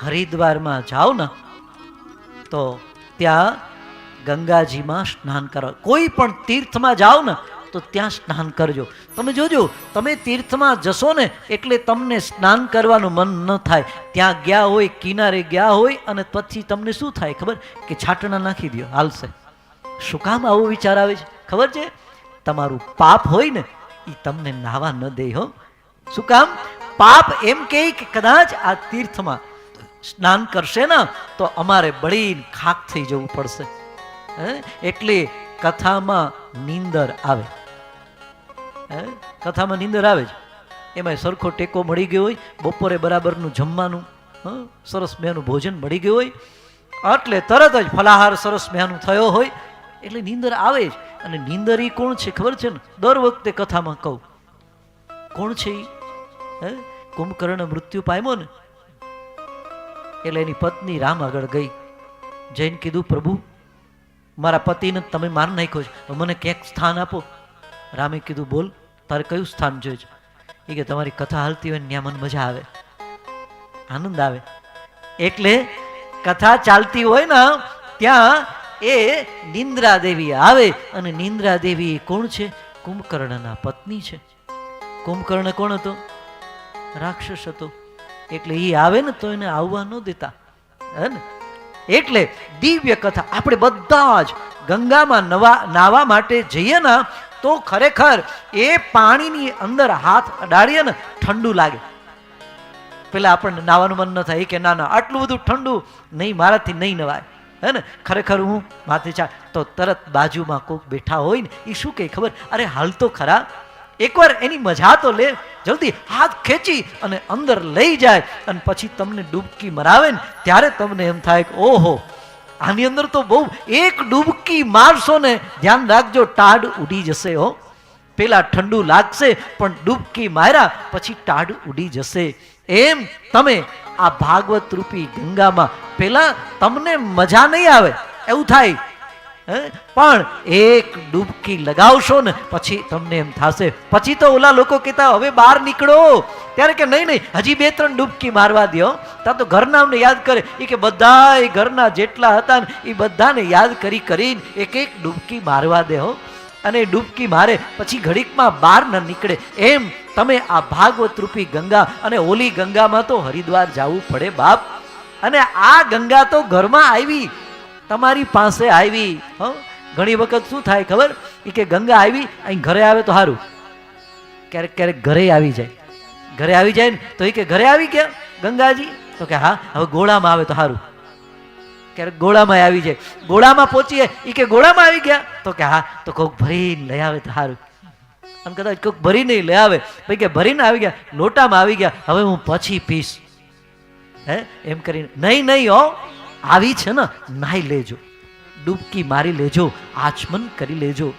હરિદ્વારમાં જાઓ ને તો ત્યાં ગંગાજીમાં સ્નાન કરો. કોઈ પણ તીર્થમાં જાઓ ને તો ત્યાં સ્નાન કરજો. તમે જોજો, તમે તીર્થમાં જશો ને એટલે તમને સ્નાન કરવાનું મન ન થાય. ત્યાં ગયા હોય, કિનારે ગયા હોય અને પછી તમને શું થાય ખબર? કે છાટણા નાખી દો, હાલશે. શું કામ આવો વિચાર આવે છે ખબર છે? તમારું પાપ હોય ને એ તમને નાવા ન દે. હો, શું કામ? પાપ એમ કહે કે કદાચ આ તીર્થમાં સ્નાન કરશે ને તો અમારે બળીને ખાક થઈ જવું પડશે. એટલે કથામાં નીંદર આવે. કથામાં નીંદર આવે છે. એમાં સરખો ટેકો મળી ગયો હોય, બપોરે બરાબરનું જમવાનું, સરસ મજાનું ભોજન મળી ગયું હોય, એટલે તરત જ ફલાહાર સરસ મજાનું થયો હોય એટલે નીંદર આવે જ. અને નીંદર એ કોણ છે ખબર છે ને? દર વખતે કથામાં કહું કોણ છે એ? કુંભકર્ણ મૃત્યુ પામ્યો ને એટલે એની પત્ની રામ આગળ ગઈ, જઈને કીધું, પ્રભુ મારા પતિને તમે માર નાખ્યો છે, મને ક્યાંક સ્થાન આપો. રામે કીધું, બોલ તારે કયું સ્થાન જોઈએ છે? એ કે તમારી કથા હાલતી હોય ને ત્યાં મને મજા આવે, આનંદ આવે. એટલે કથા ચાલતી હોય ને ત્યાં એ નિંદ્રા દેવી આવે. અને નિંદ્રા દેવી કોણ છે? કુંભકર્ણના પત્ની છે. કુંભકર્ણ કોણ હતો? રાક્ષસ હતો. એટલે એ આવે ને તો એને આવવા ન દેતા, હે ને? એટલે દિવ્ય કથા. આપણે બધા જ ગંગામાં નાવા માટે જઈએ ને તો ખરેખર એ પાણીની અંદર હાથ અડાડીએ ને ઠંડુ લાગે. પેલા આપણને નાવાનું મન ન થાય કે ના ના આટલું બધું ઠંડુ નહીં, મારાથી નહીં નવાય, હે ને? ખરેખર હું માથે ચા તો તરત બાજુમાં કોક બેઠા હોય ને એ શું કહે ખબર? અરે હાલ તો ખરા, એકવાર એની મજા તો લે, જલ્દી હાથ ખેંચી અને અંદર લઈ જાય અને પછી તમને ડૂબકી મરાવે ને ત્યારે તમને એમ થાય કે ઓહો, આની અંદર તો બહુ, એક ડૂબકી મારશો ને ધ્યાન રાખજો ટાઢ ઉડી જશે. હો, પેલા ઠંડુ લાગશે પણ ડૂબકી માર્યા પછી ટાઢ ઉડી જશે. એમ તમે આ ભાગવત રૂપી ગંગામાં પેલા તમને મજા નહીં આવે એવું થાય, પણ એક ડૂબકી લગાવશો ને પછી તમને એમ થશે. પછી તો ઓલા લોકો કહેતા હવે બહાર નીકળો, ત્યારે કે નહીં નહીં હજી 2-3 ડૂબકી મારવા દો. ત્યાં તો ઘરનાને યાદ કરે, એ કે બધા ઘરના જેટલા હતા ને એ બધાને યાદ કરી કરીને એક ડૂબકી મારવા દે. હો, અને ડૂબકી મારે પછી ઘડીકમાં બહાર ન નીકળે. એમ તમે આ ભાગવત રૂપી ગંગા, અને ઓલી ગંગામાં તો હરિદ્વાર જવું પડે બાપ. અને આ ગંગા તો ઘરમાં આવી, તમારી પાસે આવી. ઘણી વખત શું થાય ખબર? એ કે ગંગા આવી, અહીં ઘરે આવે તો સારું. ક્યારેક ક્યારેક ઘરે આવી જાય. ઘરે આવી જાય ને તો એ કે ઘરે આવી ગયા ગંગાજી, તો કે હા હવે ગોળામાં આવે તો સારું. ક્યારેક ગોળામાં આવી જાય. ગોળામાં પહોંચીએ, એ કે ગોળામાં આવી ગયા, તો કે હા તો કોક ભરીને લઈ આવે તો સારું. અને કદાચ કોક ભરીને લઈ આવે, પછી કે ભરીને આવી ગયા, લોટામાં આવી ગયા, હવે હું પછી પીશ. એમ કરીને નહીં નહીં હો, આવી છે ને નાહી લેજો, ડૂબકી મારી લેજો, આચમન કરી લેજો.